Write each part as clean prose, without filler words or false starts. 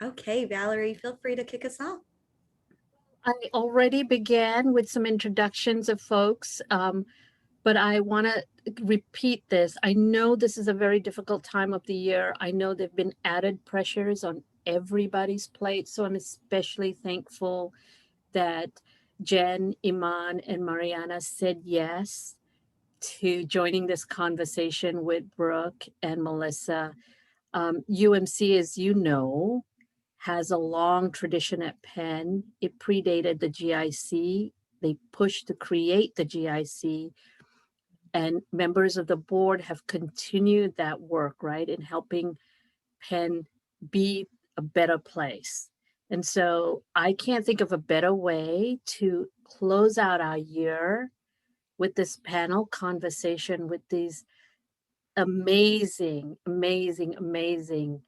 Okay, Valerie, feel free to kick us off. I already began with some introductions of folks, but I want to repeat this. I know this is a very difficult time of the year. I know there've been added pressures on everybody's plate, so I'm especially thankful that Jen, Iman, and Mariana said yes to joining this conversation with Brooke and Melissa. UMC, as you know, has a long tradition at Penn. It predated the GIC. They pushed to create the GIC, and members of the board have continued that work, right, in helping Penn be a better place. And so I can't think of a better way to close out our year with this panel conversation with these amazing, amazing, amazing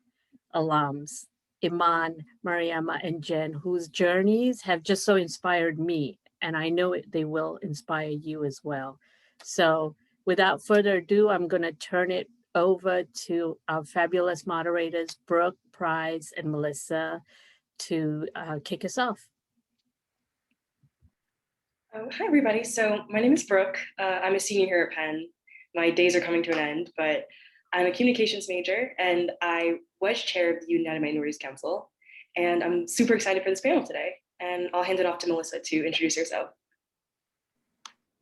alums, Iman, Mariama, and Jen, whose journeys have just so inspired me. And I know they will inspire you as well. So without further ado, I'm going to turn it over to our fabulous moderators, Brooke, Prize, and Melissa, to kick us off. Hi, everybody. So my name is Brooke. I'm a senior here at Penn. My days are coming to an end, but I'm a communications major and I was chair of the United Minorities Council. And I'm super excited for this panel today. And I'll hand it off to Melissa to introduce herself.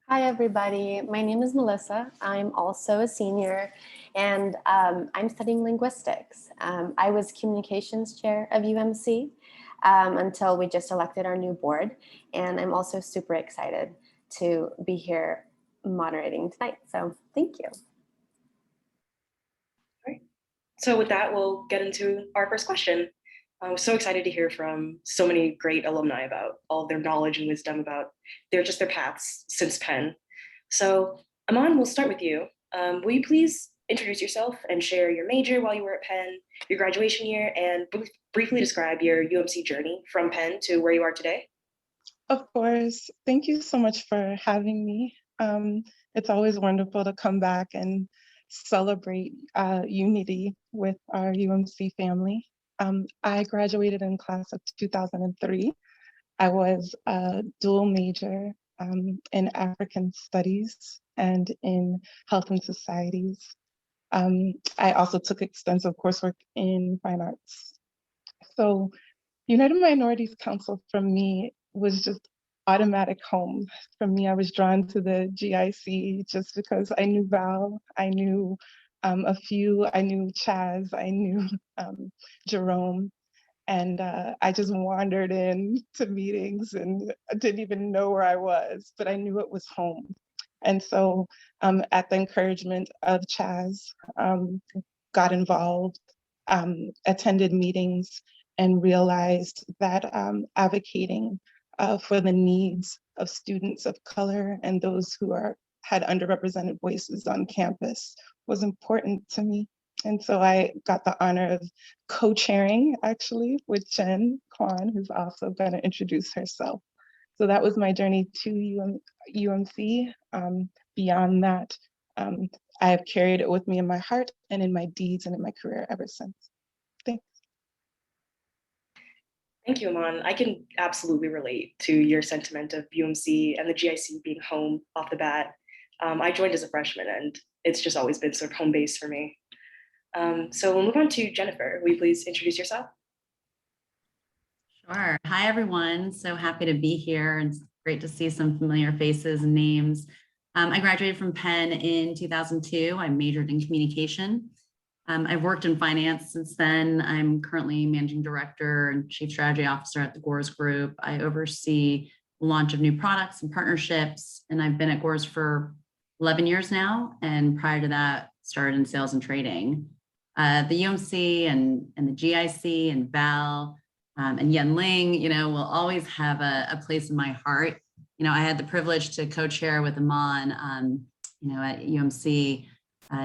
Hi, everybody. My name is Melissa. I'm also a senior and I'm studying linguistics. I was communications chair of UMC until we just elected our new board. And I'm also super excited to be here moderating tonight. So thank you. All right. So with that, we'll get into our first question. I'm so excited to hear from so many great alumni about all of their knowledge and wisdom about their paths since Penn. So Iman, we'll start with you. Will you please introduce yourself and share your major while you were at Penn, your graduation year, and briefly describe your UMC journey from Penn to where you are today? Of course. Thank you so much for having me. It's always wonderful to come back and celebrate unity with our UMC family. I graduated in class of 2003. I was a dual major in African studies and in health and societies. I also took extensive coursework in fine arts. So United Minorities Council for me was just automatic home. For me, I was drawn to the GIC just because I knew Val, I knew a few, I knew Chaz, I knew Jerome, and I just wandered into meetings and I didn't even know where I was, but I knew it was home. And so at the encouragement of Chaz, got involved, attended meetings, and realized that advocating for the needs of students of color and those who had underrepresented voices on campus was important to me. And so I got the honor of co-chairing actually with Jen Kwon, who's also going to introduce herself. So that was my journey to UMC. Beyond that, I have carried it with me in my heart and in my deeds and in my career ever since. Thanks. Thank you, Iman. I can absolutely relate to your sentiment of UMC and the GIC being home off the bat. I joined as a freshman and it's just always been sort of home base for me. So we'll move on to Jennifer. Will you please introduce yourself? Sure. Hi, everyone. So happy to be here. It's great to see some familiar faces and names. I graduated from Penn in 2002. I majored in communication. I've worked in finance since then. I'm currently managing director and chief strategy officer at the Gores Group. I oversee the launch of new products and partnerships, and I've been at Gores for 11 years now. And prior to that, started in sales and trading. The UMC and the GIC and Val and Yen Ling, will always have a place in my heart. I had the privilege to co-chair with Iman, at UMC,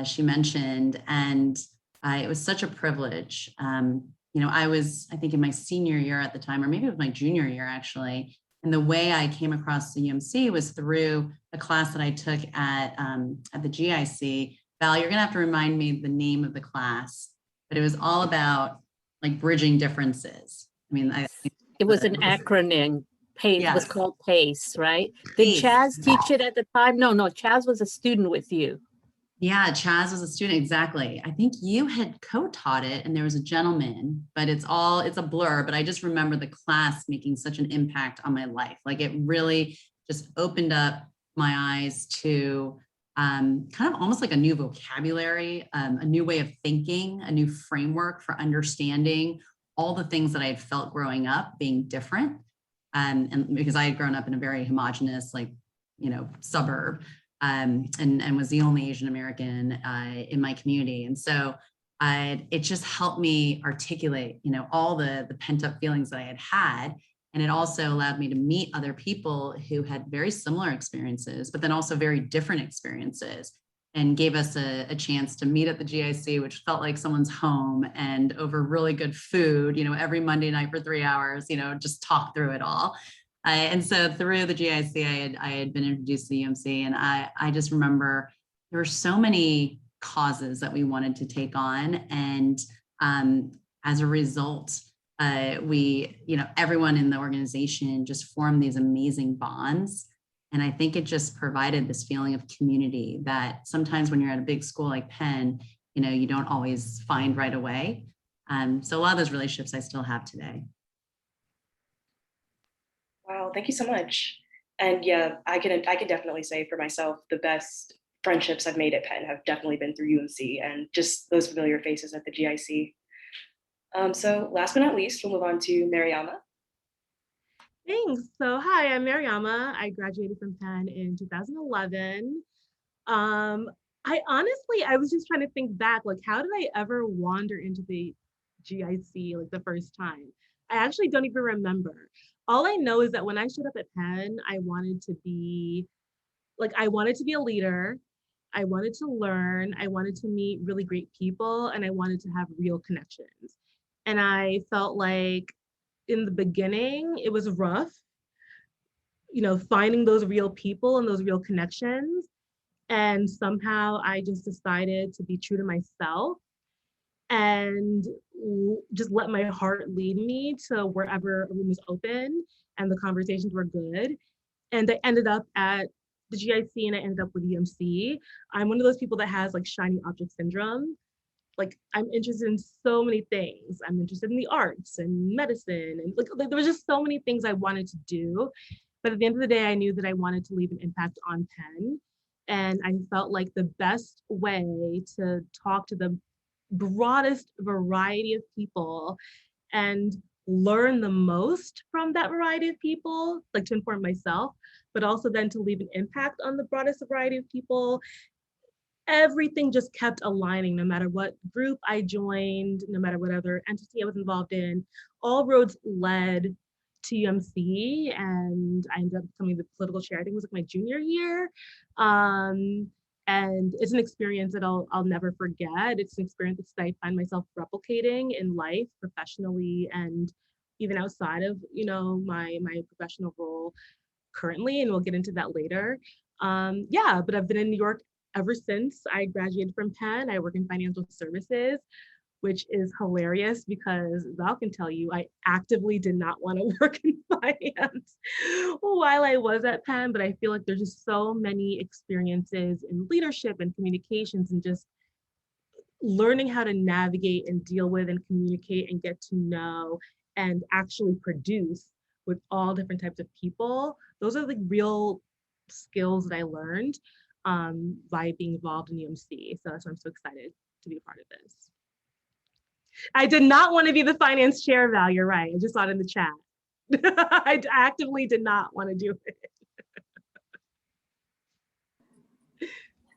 she mentioned, and it was such a privilege. I was, I think in my senior year at the time, or maybe it was my junior year actually, and the way I came across the UMC was through a class that I took at the GIC. Val, you're gonna have to remind me the name of the class, but it was all about like bridging differences. I mean, I think It was an acronym. PACE, it was Yes. called PACE, right? Did PACE. Chaz teach it at the time? No, Chaz was a student with you. Yeah, Chaz was a student, exactly. I think you had co-taught it and there was a gentleman, but it's a blur, but I just remember the class making such an impact on my life. Like it really just opened up my eyes to kind of almost like a new vocabulary, a new way of thinking, a new framework for understanding all the things that I had felt growing up being different. And because I had grown up in a very homogenous, like, suburb. And was the only Asian American in my community. And so it just helped me articulate, all the pent up feelings that I had had. And it also allowed me to meet other people who had very similar experiences, but then also very different experiences, and gave us a chance to meet at the GIC, which felt like someone's home, and over really good food, every Monday night for 3 hours, just talk through it all. And so through the GIC, I had been introduced to the UMC, and I just remember there were so many causes that we wanted to take on. And as a result, we, everyone in the organization just formed these amazing bonds. And I think it just provided this feeling of community that sometimes when you're at a big school like Penn, you don't always find right away. So a lot of those relationships I still have today. Wow, thank you so much. And yeah, I can definitely say for myself, the best friendships I've made at Penn have definitely been through UMC and just those familiar faces at the GIC. So last but not least, we'll move on to Mariama. Thanks. So hi, I'm Mariama. I graduated from Penn in 2011. I was just trying to think back, like, how did I ever wander into the GIC like the first time? I actually don't even remember. All I know is that when I showed up at Penn, I wanted to be a leader. I wanted to learn. I wanted to meet really great people, and I wanted to have real connections. And I felt like in the beginning, it was rough, finding those real people and those real connections. And somehow I just decided to be true to myself and just let my heart lead me to wherever a room was open and the conversations were good. And I ended up at the GIC and I ended up with UMC. I'm one of those people that has like shiny object syndrome. Like I'm interested in so many things. I'm interested in the arts and medicine, and like there was just so many things I wanted to do. But at the end of the day, I knew that I wanted to leave an impact on Penn. And I felt like the best way to talk to the broadest variety of people and learn the most from that variety of people, like to inform myself, but also then to leave an impact on the broadest variety of people. Everything just kept aligning, no matter what group I joined, no matter what other entity I was involved in. All roads led to UMC, and I ended up becoming the political chair. I think it was like my junior year. And it's an experience that I'll never forget. It's an experience that I find myself replicating in life, professionally, and even outside of my professional role currently, and we'll get into that later. But I've been in New York ever since I graduated from Penn. I work in financial services, which is hilarious because Val can tell you I actively did not want to work in finance while I was at Penn, but I feel like there's just so many experiences in leadership and communications and just learning how to navigate and deal with and communicate and get to know and actually produce with all different types of people. Those are the real skills that I learned by being involved in UMC. So that's why I'm so excited to be a part of this. I did not want to be the finance chair, Val, you're right. I just saw it in the chat. I actively did not want to do it.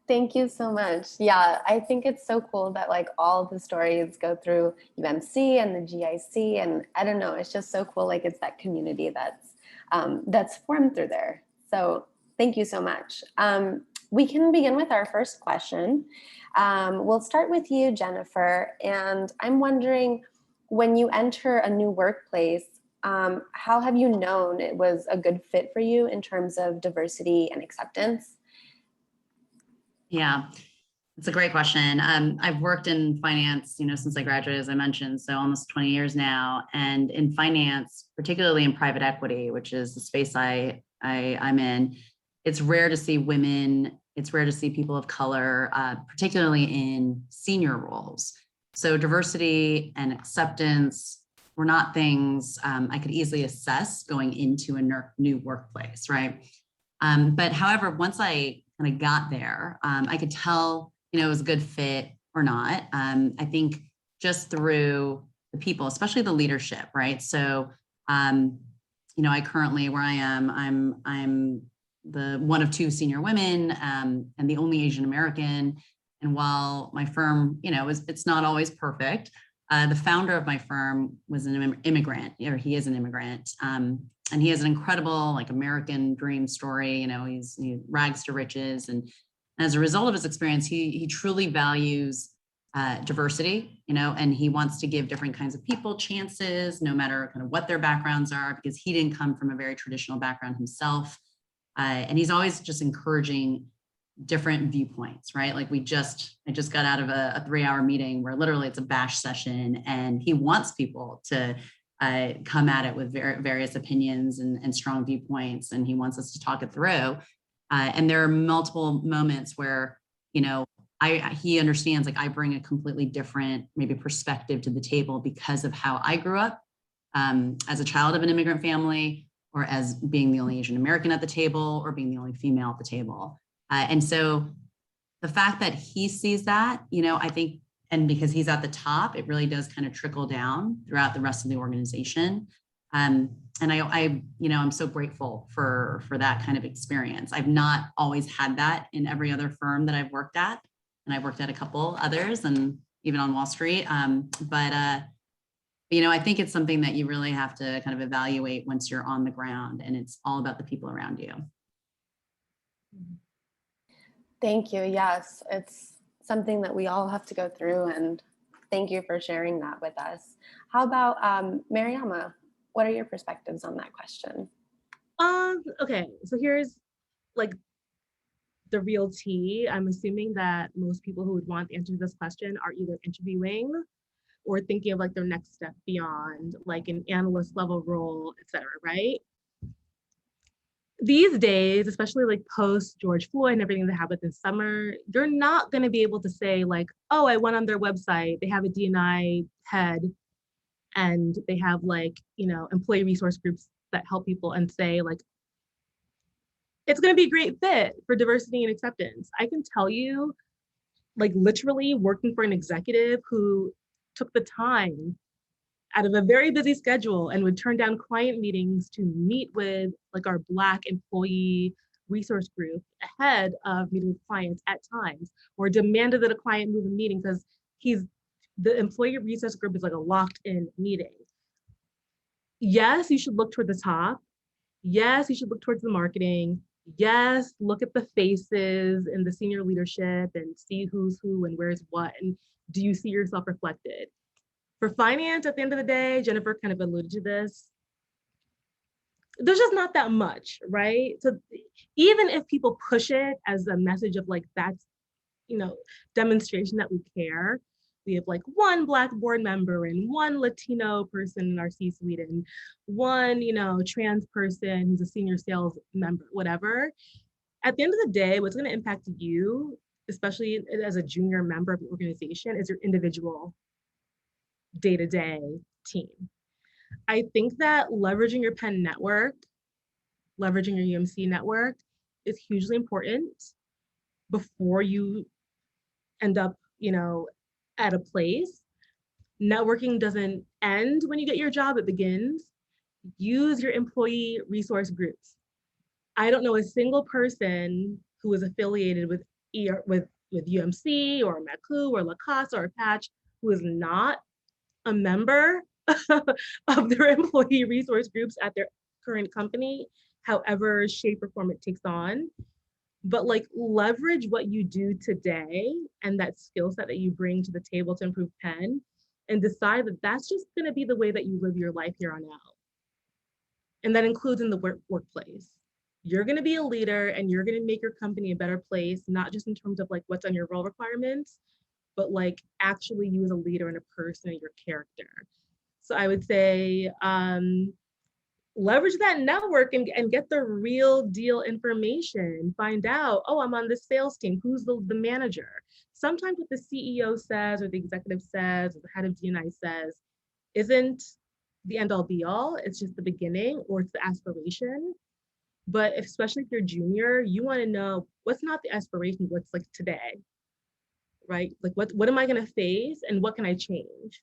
Thank you so much. Yeah, I think it's so cool that like all of the stories go through UMC and the GIC, and I don't know, it's just so cool. Like it's that community that's formed through there. So thank you so much. We can begin with our first question. We'll start with you, Jennifer, and I'm wondering, when you enter a new workplace, how have you known it was a good fit for you in terms of diversity and acceptance? Yeah, It's a great question. I've worked in finance, since I graduated, as I mentioned, so almost 20 years now. And in finance, particularly in private equity, which is the space I'm in, it's rare to see women. It's rare to see people of color, particularly in senior roles. So diversity and acceptance were not things I could easily assess going into a new workplace, right? But however, once I kind of got there, I could tell, it was a good fit or not. I think just through the people, especially the leadership, right? So, I currently, where I am, I'm the one of two senior women and the only Asian American. And while my firm, it's not always perfect, the founder of my firm was an immigrant, or he is an immigrant. And he has an incredible American dream story. He rags to riches. And as a result of his experience, he truly values diversity, and he wants to give different kinds of people chances, no matter kind of what their backgrounds are, because he didn't come from a very traditional background himself. And he's always just encouraging different viewpoints, right? Like I just got out of a 3-hour meeting where literally it's a bash session, and he wants people to come at it with various opinions and strong viewpoints, and he wants us to talk it through. And there are multiple moments where, he understands I bring a completely different maybe perspective to the table because of how I grew up as a child of an immigrant family, or as being the only Asian American at the table, or being the only female at the table. And so the fact that he sees that, I think, and because he's at the top, it really does kind of trickle down throughout the rest of the organization. And I'm so grateful for that kind of experience. I've not always had that in every other firm that I've worked at, and I've worked at a couple others, and even on Wall Street. But I think it's something that you really have to kind of evaluate once you're on the ground, and it's all about the people around you. Thank you. Yes, it's something that we all have to go through, and thank you for sharing that with us. How about Mariama? What are your perspectives on that question? Okay, so here's the real tea. I'm assuming that most people who would want the answer to this question are either interviewing or thinking of their next step beyond, an analyst level role, et cetera, right? These days, especially post George Floyd and everything that happened this summer, you're not going to be able to say oh, I went on their website, they have a D&I head, and they have employee resource groups that help people, and say it's going to be a great fit for diversity and acceptance. I can tell you, literally working for an executive who took the time out of a very busy schedule and would turn down client meetings to meet with our Black employee resource group ahead of meeting with clients at times, or demanded that a client move a meeting because the employee resource group is a locked in meeting. Yes, you should look toward the top. Yes, you should look towards the marketing. Yes, look at the faces and the senior leadership and see who's who and where's what, and do you see yourself reflected? For finance, at the end of the day, Jennifer kind of alluded to this, there's just not that much, right? So even if people push it as a message of that's, demonstration that we care, we have one Black board member and one Latino person in our C-suite and one, trans person who's a senior sales member, whatever. At the end of the day, what's going to impact you, especially as a junior member of the organization, is your individual day-to-day team. I think that leveraging your Penn network, leveraging your UMC network is hugely important before you end up, at a place. Networking doesn't end when you get your job, it begins. Use your employee resource groups. I don't know a single person who is affiliated with UMC or MECU or Lacoste or Patch who is not a member of their employee resource groups at their current company, however shape or form it takes on. But leverage what you do today and that skill set that you bring to the table to improve Penn, and decide that that's just going to be the way that you live your life here on out. And that includes in the workplace. You're going to be a leader and you're going to make your company a better place, not just in terms of like what's on your role requirements, but like actually you as a leader and a person and your character. So I would say leverage that network and get the real deal information. Find out, oh, I'm on this sales team. Who's the manager? Sometimes what the CEO says or the executive says or the head of D&I says isn't the end all be all. It's just the beginning or it's the aspiration. But especially if you're junior, you want to know what's not the aspiration, what's like today, right? Like what am I going to face and what can I change?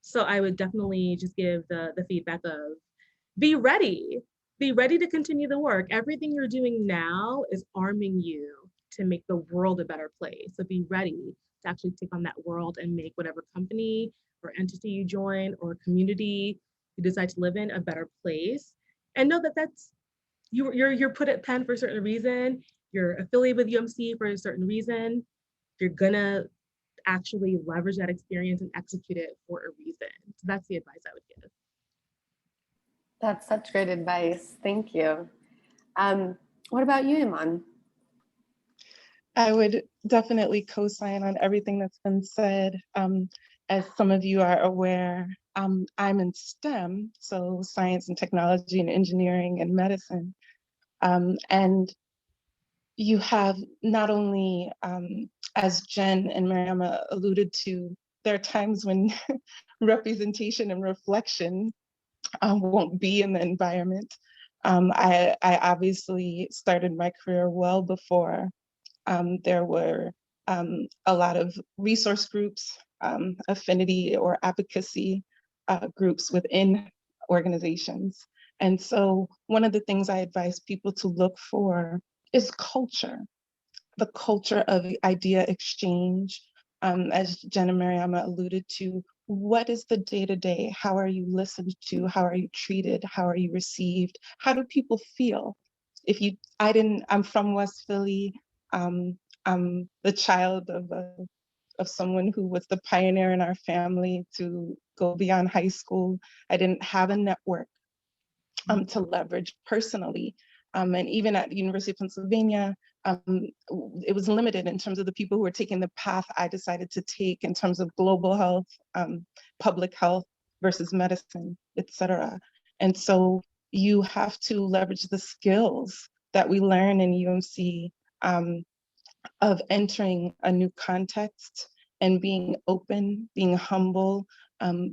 So I would definitely just give the feedback of be ready to continue the work. Everything you're doing now is arming you to make the world a better place. So be ready to actually take on that world and make whatever company or entity you join or community you decide to live in a better place. And know that that's you're put at Penn for a certain reason. You're affiliated with UMC for a certain reason. You're gonna actually leverage that experience and execute it for a reason. So that's the advice I would give. That's such great advice. Thank you. What about you, Iman? I would definitely co-sign on everything that's been said. As some of you are aware, I'm in STEM, so science and technology and engineering and medicine. And you have not only, as Jen and Mariama alluded to, there are times when representation and reflection won't be in the environment. I obviously started my career well before there were a lot of resource groups, affinity or advocacy groups within organizations. And so one of the things I advise people to look for is culture, the culture of idea exchange. As Jen and Mariama alluded to, what is the day-to-day? How are you listened to? How are you treated? How are you received? How do people feel? I'm from West Philly. I'm the child of someone who was the pioneer in our family to go beyond high school. I didn't have a network to leverage personally. And even at the University of Pennsylvania, it was limited in terms of the people who were taking the path I decided to take in terms of global health, public health versus medicine, et cetera. And so you have to leverage the skills that we learn in UMC of entering a new context and being open, being humble,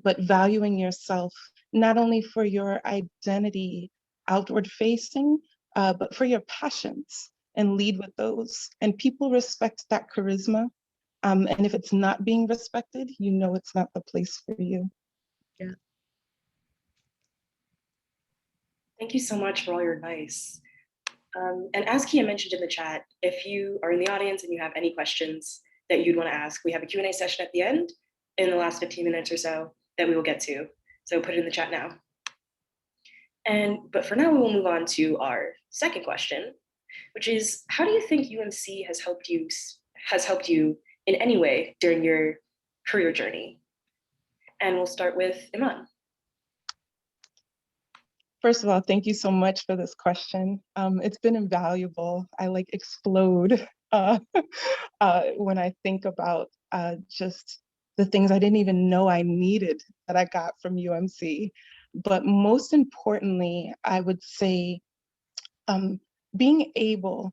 but valuing yourself, not only for your identity outward facing, but for your passions, and lead with those. And people respect that charisma. And if it's not being respected, you know it's not the place for you. Yeah. Thank you so much for all your advice. And as Kia mentioned in the chat, if you are in the audience and you have any questions that you'd want to ask, we have a Q&A session at the end in the last 15 minutes or so that we will get to. So put it in the chat now. But for now, we will move on to our second question, which is, how do you think UMC has helped you in any way during your career journey? And we'll start with Iman. First of all, thank you so much for this question. It's been invaluable. I like explode when I think about just the things I didn't even know I needed that I got from UMC. But most importantly, I would say being able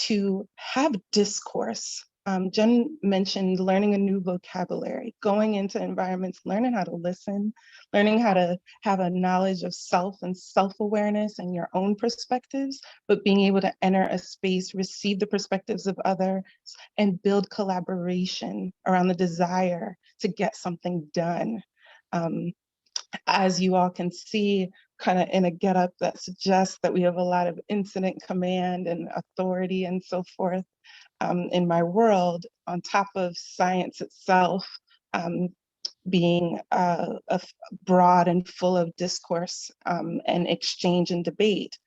to have discourse. Jen mentioned learning a new vocabulary, going into environments, learning how to listen, learning how to have a knowledge of self and self-awareness and your own perspectives, but being able to enter a space, receive the perspectives of others, and build collaboration around the desire to get something done. As you all can see, kind of in a getup that suggests that we have a lot of incident command and authority and so forth in my world, on top of science itself being broad and full of discourse and exchange and debate.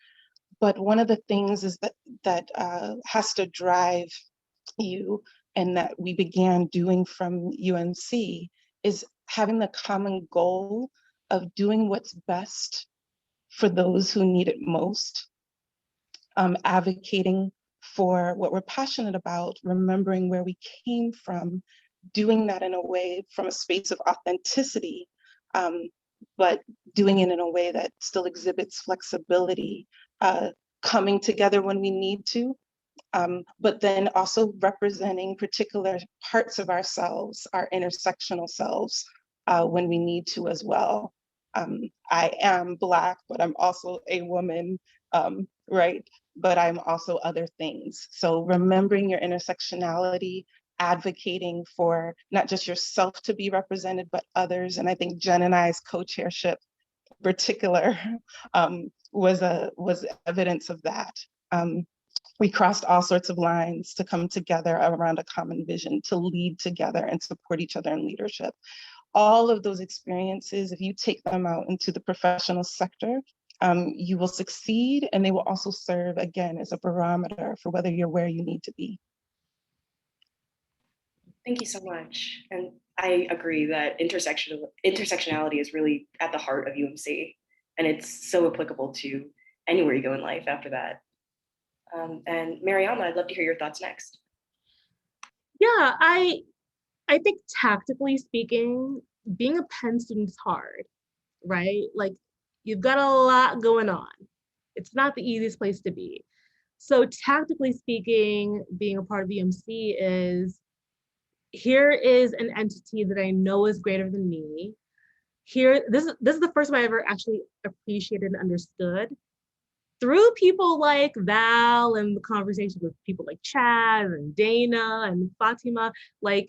But one of the things is that has to drive you, and that we began doing from UMC, is having the common goal of doing what's best for those who need it most. advocating for what we're passionate about, remembering where we came from, doing that in a way from a space of authenticity, but doing it in a way that still exhibits flexibility, coming together when we need to, but then also representing particular parts of ourselves, our intersectional selves, when we need to as well. I am Black, but I'm also a woman, right? But I'm also other things. So remembering your intersectionality, advocating for not just yourself to be represented, but others. And I think Jen and I's co-chairship in particular was evidence of that. We crossed all sorts of lines to come together around a common vision, to lead together and support each other in leadership. All of those experiences, if you take them out into the professional sector, you will succeed, and they will also serve, again, as a barometer for whether you're where you need to be. Thank you so much. And I agree that intersectionality is really at the heart of UMC, and it's so applicable to anywhere you go in life after that. And Mariama, I'd love to hear your thoughts next. Yeah, I think tactically speaking, being a Penn student is hard, right? Like, you've got a lot going on. It's not the easiest place to be. So tactically speaking, being a part of UMC is, here is an entity that I know is greater than me. Here, this is the first time I ever actually appreciated and understood through people like Val and the conversation with people like Chaz and Dana and Fatima. Like,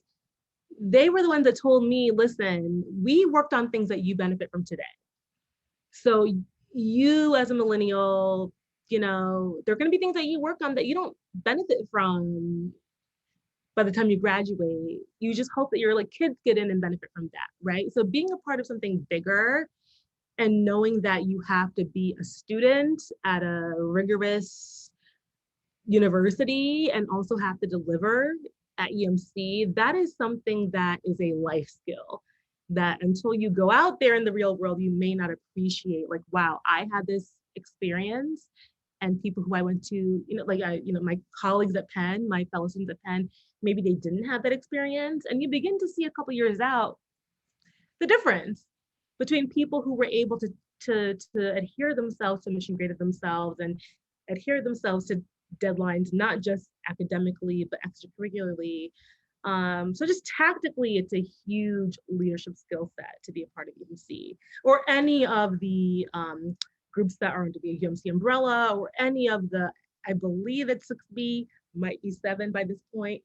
they were the ones that told me, listen, we worked on things that you benefit from today. So you as a millennial, you know, there are going to be things that you work on that you don't benefit from by the time you graduate. You just hope that your like kids get in and benefit from that, right? So being a part of something bigger and knowing that you have to be a student at a rigorous university and also have to deliver at UMC, that is something that is a life skill that until you go out there in the real world, you may not appreciate. Like, wow, I had this experience, and people who I went to, you know, like my colleagues at Penn, my fellow students at Penn, maybe they didn't have that experience. And you begin to see a couple years out the difference between people who were able to adhere themselves to mission graded themselves and adhere themselves to deadlines, not just academically, but extracurricularly. So just tactically, it's a huge leadership skill set to be a part of UMC or any of the groups that are under the UMC umbrella, or any of the, I believe it's 6B, might be 7 by this point.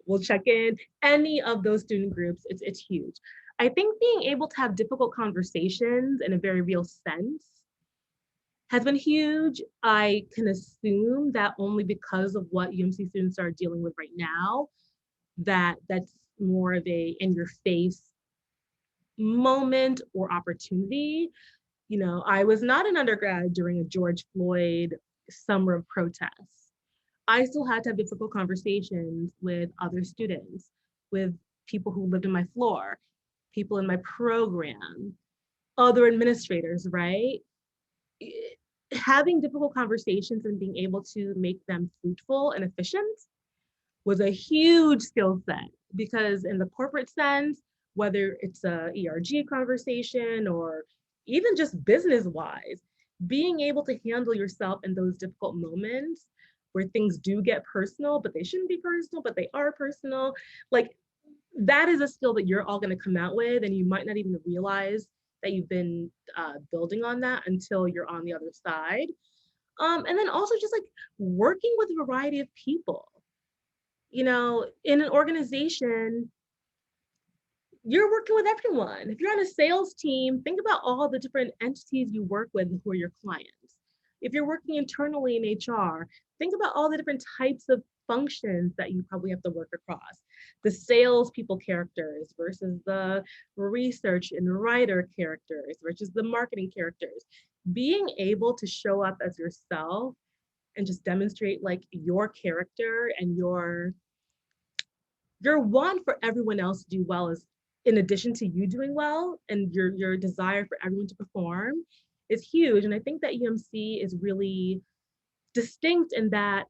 We'll check in. Any of those student groups, it's huge. I think being able to have difficult conversations in a very real sense has been huge. I can assume that only because of what UMC students are dealing with right now, that's more of a in your face moment or opportunity. You know, I was not an undergrad during a George Floyd summer of protests. I still had to have difficult conversations with other students, with people who lived in my floor, people in my program, other administrators, right? Having difficult conversations and being able to make them fruitful and efficient was a huge skill set, because in the corporate sense, whether it's a ERG conversation or even just business-wise, being able to handle yourself in those difficult moments where things do get personal, but they shouldn't be personal, but they are personal. Like, that is a skill that you're all going to come out with, and you might not even realize that you've been building on that until you're on the other side. And then also just like working with a variety of people. You know, in an organization, you're working with everyone. If you're on a sales team, think about all the different entities you work with who are your clients. If you're working internally in HR, think about all the different types of functions that you probably have to work across. The salespeople characters versus the research and writer characters versus the marketing characters. Being able to show up as yourself and just demonstrate like your character and your want for everyone else to do well, is in addition to you doing well, and your desire for everyone to perform is huge. And I think that UMC is really distinct in that,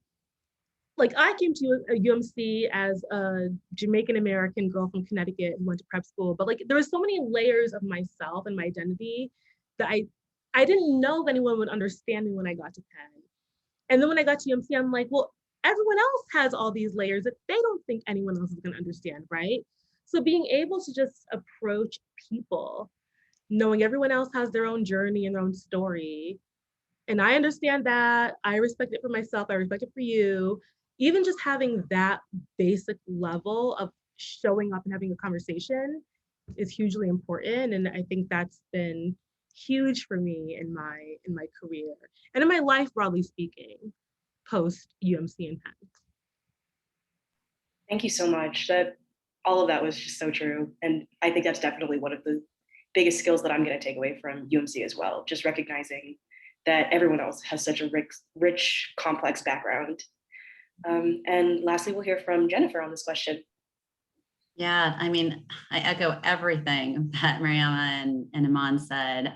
like, I came to UMC as a Jamaican American girl from Connecticut who went to prep school, but like there were so many layers of myself and my identity that I didn't know if anyone would understand me when I got to Penn. And then when I got to UMC, I'm like, well, everyone else has all these layers that they don't think anyone else is going to understand, right? So being able to just approach people, knowing everyone else has their own journey and their own story, and I understand that, I respect it for myself, I respect it for you, even just having that basic level of showing up and having a conversation is hugely important. And I think that's been huge for me in my career and in my life, broadly speaking, post UMC and Penn. Thank you so much. That all of that was just so true. And I think that's definitely one of the biggest skills that I'm going to take away from UMC as well. Just recognizing that everyone else has such a rich, complex background. And lastly, we'll hear from Jennifer on this question. Yeah, I mean, I echo everything that Mariama and Iman said.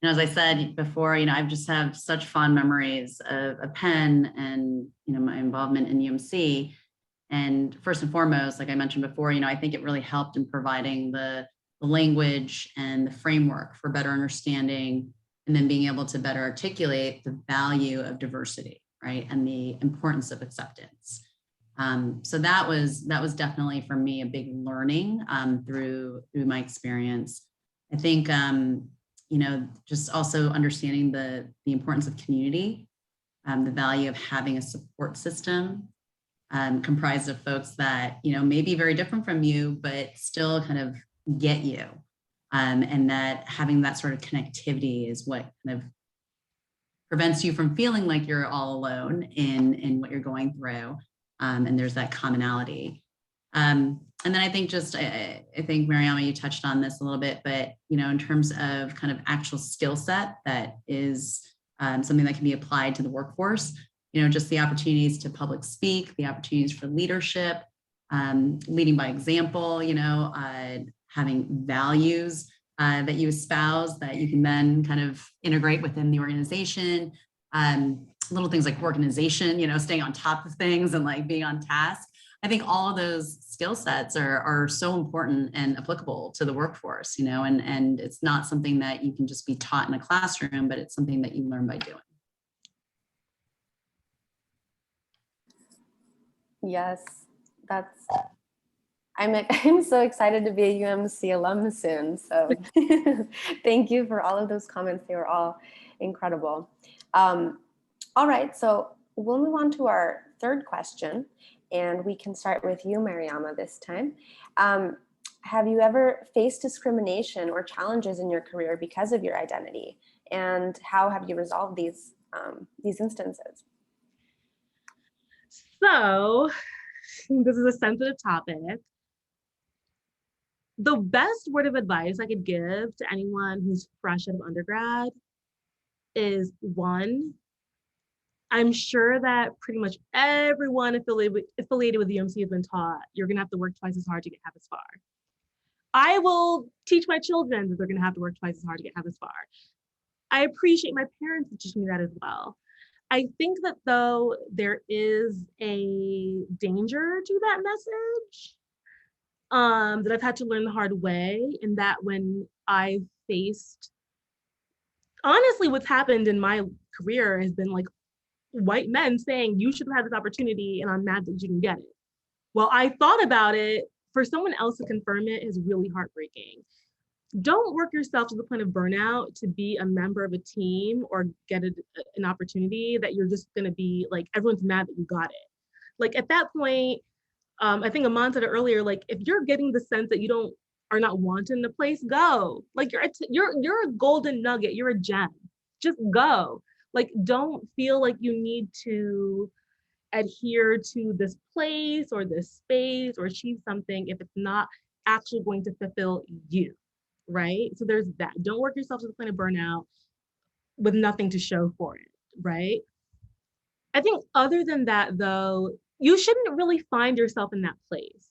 As I said before, I just have such fond memories of Penn and, my involvement in UMC. And first and foremost, like I mentioned before, I think it really helped in providing the language and the framework for better understanding and then being able to better articulate the value of diversity, right? And the importance of acceptance. So that was definitely for me a big learning through my experience. I think, just also understanding the importance of community, the value of having a support system comprised of folks that, may be very different from you, but still kind of get you. And that having that sort of connectivity is what kind of prevents you from feeling like you're all alone in what you're going through. And there's that commonality. And then I think I think Mariama, you touched on this a little bit, but, in terms of kind of actual skill set that is something that can be applied to the workforce, just the opportunities to public speak, the opportunities for leadership, leading by example, having values that you espouse that you can then kind of integrate within the organization. Little things like organization, staying on top of things and like being on task. I think all of those skill sets are so important and applicable to the workforce, and it's not something that you can just be taught in a classroom, but it's something that you learn by doing. Yes, I'm so excited to be a UMC alum soon. So thank you for all of those comments. They were all incredible. All right, so we'll move on to our third question, and we can start with you, Mariama, this time. Have you ever faced discrimination or challenges in your career because of your identity? And how have you resolved these instances? So this is a sensitive topic. The best word of advice I could give to anyone who's fresh out of undergrad is, one, I'm sure that pretty much everyone affiliated with UMC has been taught you're gonna have to work twice as hard to get half as far. I will teach my children that they're gonna have to work twice as hard to get half as far. I appreciate my parents teaching me that as well. I think that though there is a danger to that message that I've had to learn the hard way, in that when I faced, honestly, what's happened in my career has been like white men saying you should have had this opportunity and I'm mad that you didn't get it. Well, I thought about it. For someone else to confirm it is really heartbreaking. Don't work yourself to the point of burnout to be a member of a team or get an opportunity that you're just gonna be like, everyone's mad that you got it. Like at that point, I think Iman said it earlier, like if you're getting the sense that you are not wanted in the place, go. Like you're a golden nugget, you're a gem. Just go. Like don't feel like you need to adhere to this place or this space or achieve something if it's not actually going to fulfill you, right? So there's that. Don't work yourself to the point of burnout with nothing to show for it, right? I think other than that though, you shouldn't really find yourself in that place.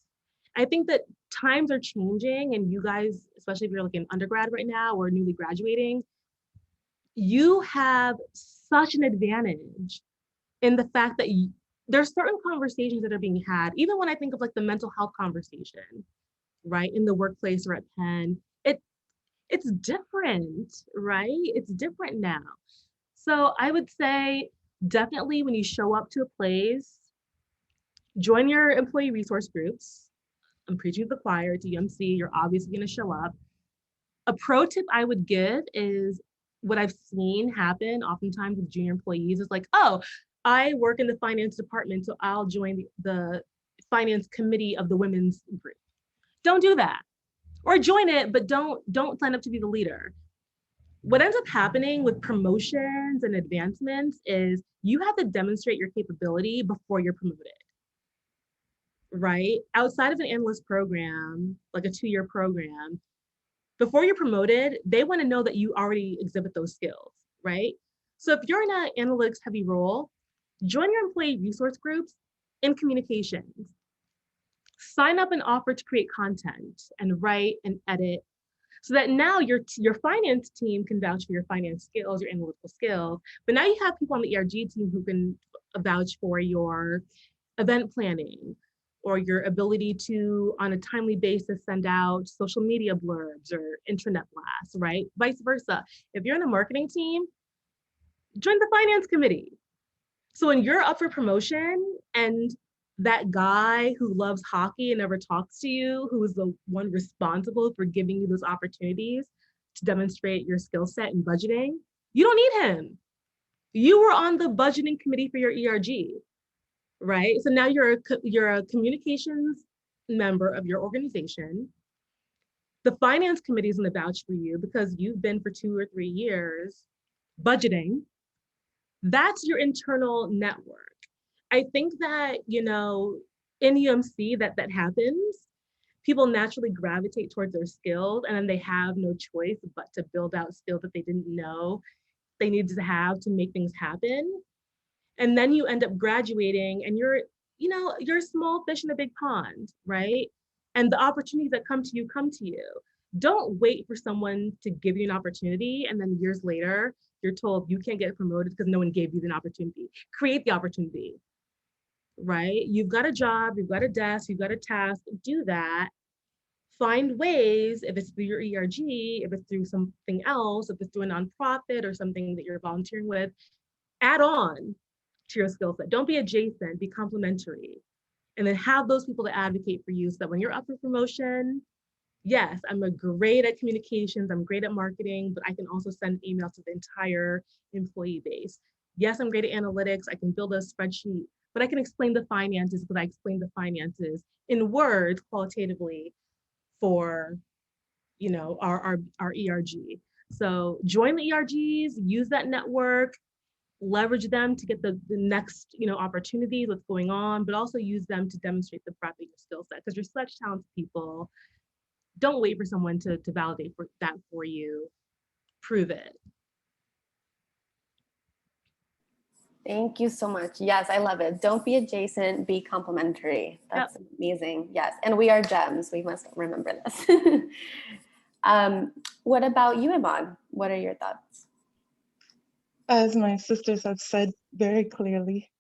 I think that times are changing, and you guys, especially if you're like an undergrad right now or newly graduating, you have such an advantage in the fact that there's certain conversations that are being had, even when I think of like the mental health conversation, right, in the workplace or at Penn, it's different, right? It's different now. So I would say definitely when you show up to a place, join your employee resource groups. I'm preaching to the choir, it's UMC, you're obviously going to show up. A pro tip I would give is what I've seen happen oftentimes with junior employees is like, oh, I work in the finance department, so I'll join the finance committee of the women's group. Don't do that. Or join it, but don't sign up to be the leader. What ends up happening with promotions and advancements is you have to demonstrate your capability before you're promoted, right? Outside of an analyst program, like a 2-year program, before you're promoted, they want to know that you already exhibit those skills, right? So if you're in an analytics heavy role, join your employee resource groups in communications. Sign up and offer to create content and write and edit so that now your finance team can vouch for your finance skills, your analytical skills, but now you have people on the ERG team who can vouch for your event planning or your ability to, on a timely basis, send out social media blurbs or intranet blasts, right? Vice versa. If you're in the marketing team, join the finance committee. So when you're up for promotion and that guy who loves hockey and never talks to you, who is the one responsible for giving you those opportunities to demonstrate your skill set in budgeting, you don't need him. You were on the budgeting committee for your ERG, right? So now you're a communications member of your organization. The finance committee is going to vouch for you because you've been for 2 or 3 years budgeting. That's your internal network. I think that, you know, in UMC that happens. People naturally gravitate towards their skills and then they have no choice but to build out skills that they didn't know they needed to have to make things happen. And then you end up graduating and you're a small fish in a big pond, right? And the opportunities that come to you come to you. Don't wait for someone to give you an opportunity and then years later you're told you can't get promoted because no one gave you an opportunity. Create the opportunity, right? You've got a job, you've got a desk, you've got a task, do that. Find ways, if it's through your ERG, if it's through something else, if it's through a nonprofit or something that you're volunteering with, add on to your skill set. Don't be adjacent, be complementary. And then have those people to advocate for you so that when you're up for promotion, yes, I'm great at communications, I'm great at marketing, but I can also send emails to the entire employee base. Yes, I'm great at analytics, I can build a spreadsheet, but I can explain the finances because I explain the finances in words qualitatively for, you know, our ERG. So join the ERGs, use that network, leverage them to get the next, you know, opportunities, what's going on, but also use them to demonstrate the breadth of your skill set because you're such talented people. Don't wait for someone to validate that for you. Prove it. Thank you so much. Yes, I love it. Don't be adjacent, be complementary. That's amazing. Yes, and we are gems. We must remember this. What about you, Iman? What are your thoughts? As my sisters have said very clearly,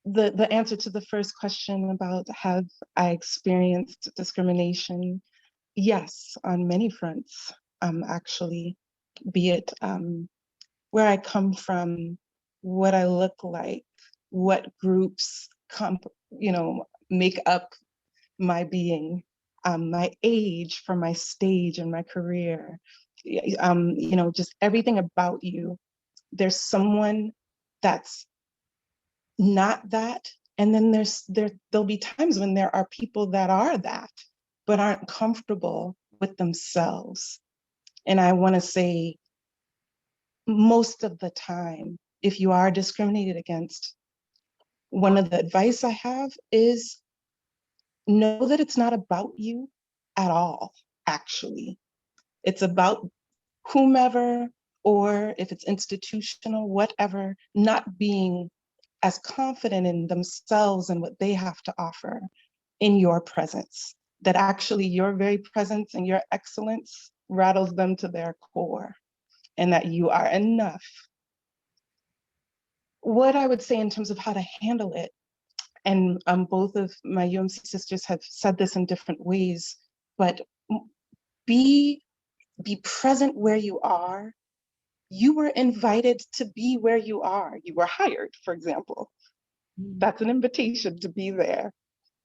the answer to the first question about have I experienced discrimination? Yes, on many fronts, actually, be it where I come from, what I look like, what groups make up my being, my age for my stage in my career, just everything about you. There's someone that's not that, and then there'll be times when there are people that are that, but aren't comfortable with themselves. And I want to say, most of the time, if you are discriminated against, one of the advice I have is know that it's not about you at all, actually. It's about whomever, or if it's institutional, whatever, not being as confident in themselves and what they have to offer in your presence, that actually your very presence and your excellence rattles them to their core. and that you are enough. What I would say in terms of how to handle it, and both of my UMC sisters have said this in different ways, but be present where you are. You were invited to be where you are. You were hired, for example. That's an invitation to be there.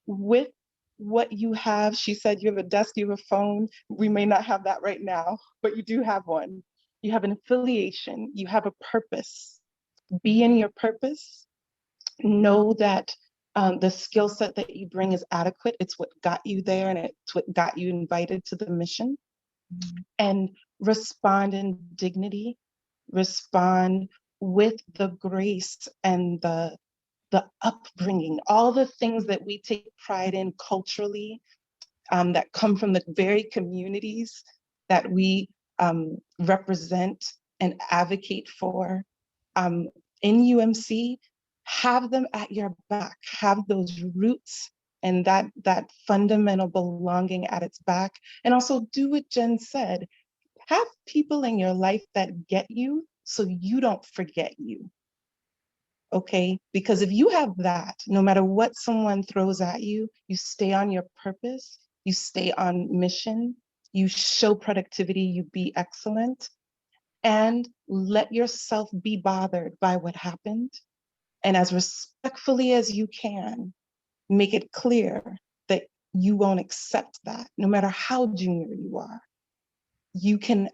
With what you have, she said you have a desk, you have a phone. We may not have that right now, but you do have one. You have an affiliation, you have a purpose. Be in your purpose. Know that the skill set that you bring is adequate. It's what got you there, and it's what got you invited to the mission. And respond in dignity, respond with the grace and the upbringing, all the things that we take pride in culturally, that come from the very communities that we represent and advocate for. In UMC, have them at your back, have those roots and that fundamental belonging at its back. And also do what Jen said, have people in your life that get you so you don't forget you. Okay, because if you have that, no matter what someone throws at you, you stay on your purpose, you stay on mission, you show productivity, you be excellent, and let yourself be bothered by what happened. And as respectfully as you can, make it clear that you won't accept that, no matter how junior you are. You can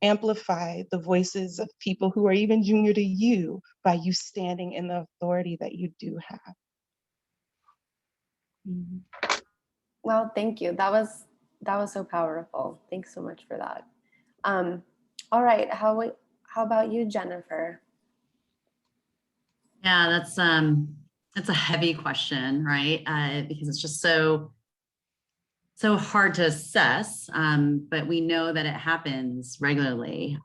amplify the voices of people who are even junior to you by you standing in the authority that you do have. Well, thank you. That was so powerful. Thanks so much for that. All right, how about you, Jennifer? Yeah, that's a heavy question, right? Because it's just so hard to assess, but we know that it happens regularly.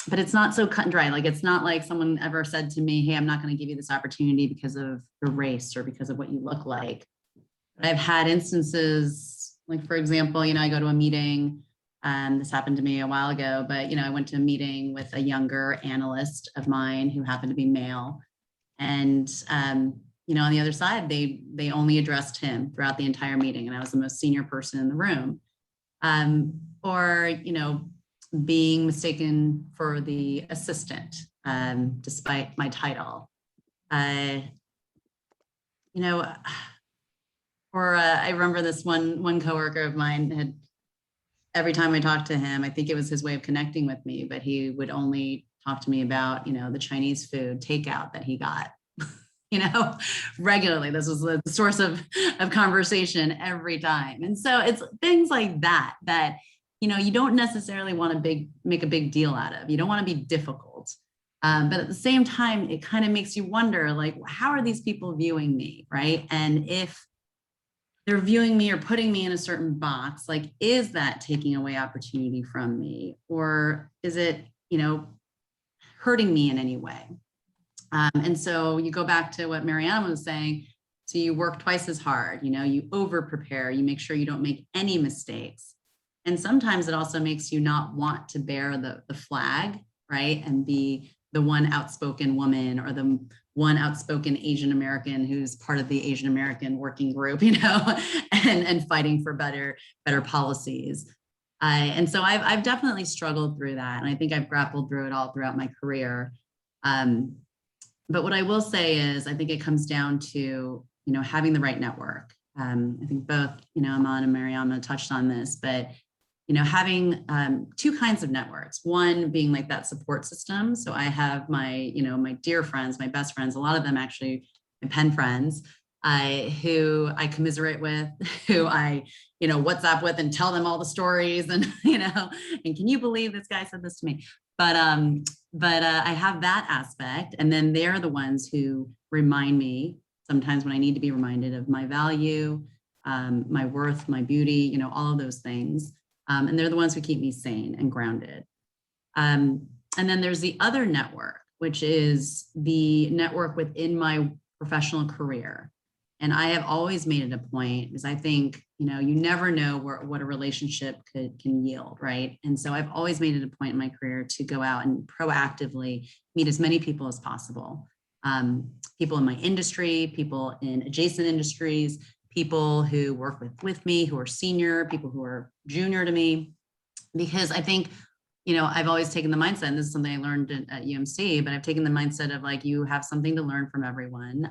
But it's not so cut and dry. Like, it's not like someone ever said to me, hey, I'm not going to give you this opportunity because of your race or because of what you look like. But I've had instances, like, for example, I go to a meeting, this happened to me a while ago, but, I went to a meeting with a younger analyst of mine who happened to be male. And, on the other side, they only addressed him throughout the entire meeting. And I was the most senior person in the room. Or, being mistaken for the assistant, despite my title. I remember this one coworker of mine had, every time I talked to him, I think it was his way of connecting with me, but he would only talk to me about, the Chinese food takeout that he got, regularly. This was the source of conversation every time. And so it's things like that, you don't necessarily want to make a big deal out of. You don't want to be difficult. But at the same time, it kind of makes you wonder, like, how are these people viewing me, right? And if they're viewing me or putting me in a certain box, like, is that taking away opportunity from me? Or is it, hurting me in any way? And so you go back to what Mariama was saying. So you work twice as hard, you over prepare, you make sure you don't make any mistakes. And sometimes it also makes you not want to bear the flag, right? And be the one outspoken woman or the one outspoken Asian American who's part of the Asian American working group, and fighting for better policies. And so I've definitely struggled through that. And I think I've grappled through it all throughout my career. But what I will say is, I think it comes down to, having the right network. I think both, Iman and Mariama touched on this, but having two kinds of networks. One being like that support system. So I have my, my dear friends, my best friends, a lot of them actually my pen friends, who I commiserate with, who I, WhatsApp with and tell them all the stories and, and can you believe this guy said this to me? But I have that aspect. And then they're the ones who remind me sometimes when I need to be reminded of my value, my worth, my beauty, all of those things. And they're the ones who keep me sane and grounded. And then there's the other network, which is the network within my professional career. And I have always made it a point, because I think, you know, you never know what a relationship can yield, right? And so I've always made it a point in my career to go out and proactively meet as many people as possible. People in my industry, people in adjacent industries, people who work with me, who are senior, people who are junior to me, because I think, you know, I've always taken the mindset, and this is something I learned at UMC, but I've taken the mindset of like, you have something to learn from everyone.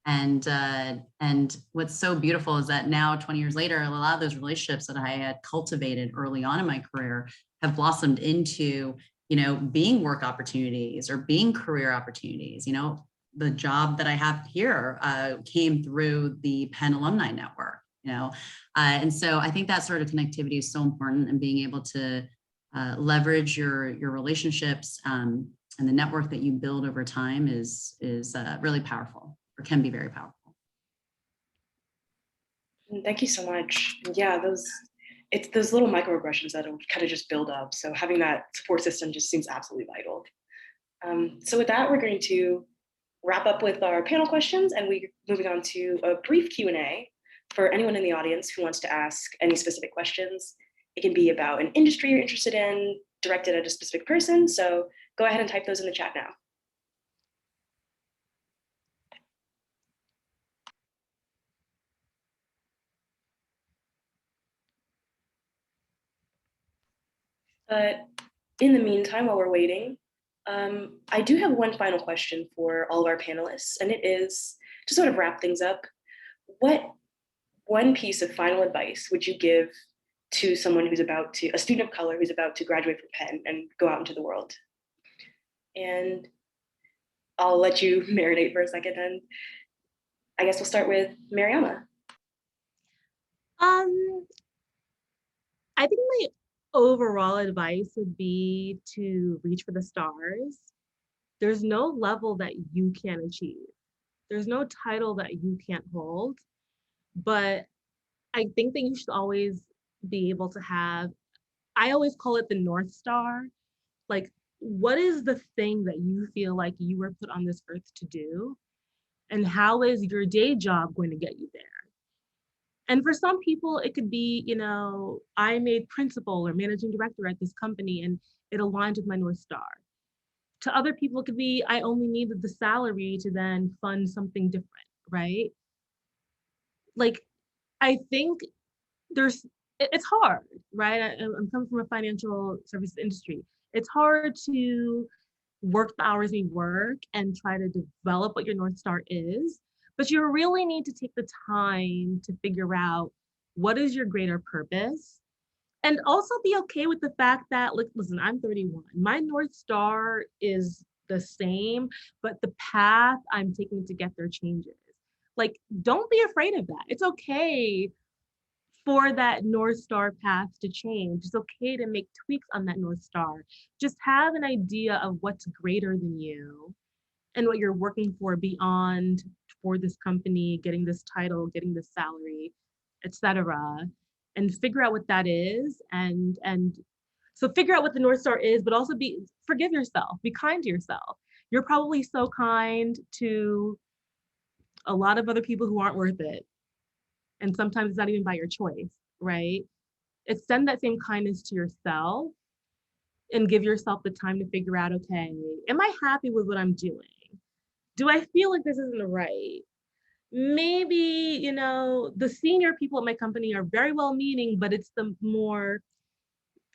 And what's so beautiful is that now 20 years later, a lot of those relationships that I had cultivated early on in my career have blossomed into, you know, being work opportunities or being career opportunities. You know, the job that I have here came through the Penn Alumni Network, you know, and so I think that sort of connectivity is so important, and being able to leverage your relationships and the network that you build over time is really powerful, or can be very powerful. Thank you so much. Yeah, it's those little microaggressions that kind of just build up. So having that support system just seems absolutely vital. So with that, we're going to wrap up with our panel questions, and we're moving on to a brief Q&A for anyone in the audience who wants to ask any specific questions. It can be about an industry you're interested in, directed at a specific person. So go ahead and type those in the chat now. But in the meantime, while we're waiting, I do have one final question for all of our panelists, and it is to sort of wrap things up. What one piece of final advice would you give to someone who's a student of color who's about to graduate from Penn and go out into the world? And I'll let you marinate for a second, and I guess we'll start with Mariama. I think my overall advice would be to reach for the stars. There's no level that you can't achieve. There's no title that you can't hold, but I think that you should always be able to have, I always call it the North Star. Like, what is the thing that you feel like you were put on this earth to do? And how is your day job going to get you there? And for some people, it could be, you know, I made principal or managing director at this company and it aligns with my North Star. To other people, it could be, I only needed the salary to then fund something different, right? Like, I think it's hard, right? I'm coming from a financial services industry. It's hard to work the hours we work and try to develop what your North Star is, but you really need to take the time to figure out what is your greater purpose, and also be okay with the fact that, like, listen, I'm 31. My North Star is the same, but the path I'm taking to get there changes. Like, don't be afraid of that. It's okay for that North Star path to change. It's okay to make tweaks on that North Star. Just have an idea of what's greater than you and what you're working for beyond for this company, getting this title, getting this salary, etc. And figure out what that is. And so figure out what the North Star is, but also forgive yourself, be kind to yourself. You're probably so kind to a lot of other people who aren't worth it. And sometimes it's not even by your choice, right? Extend that same kindness to yourself and give yourself the time to figure out, okay, am I happy with what I'm doing? Do I feel like this isn't right? Maybe, you know, the senior people at my company are very well-meaning, but it's the more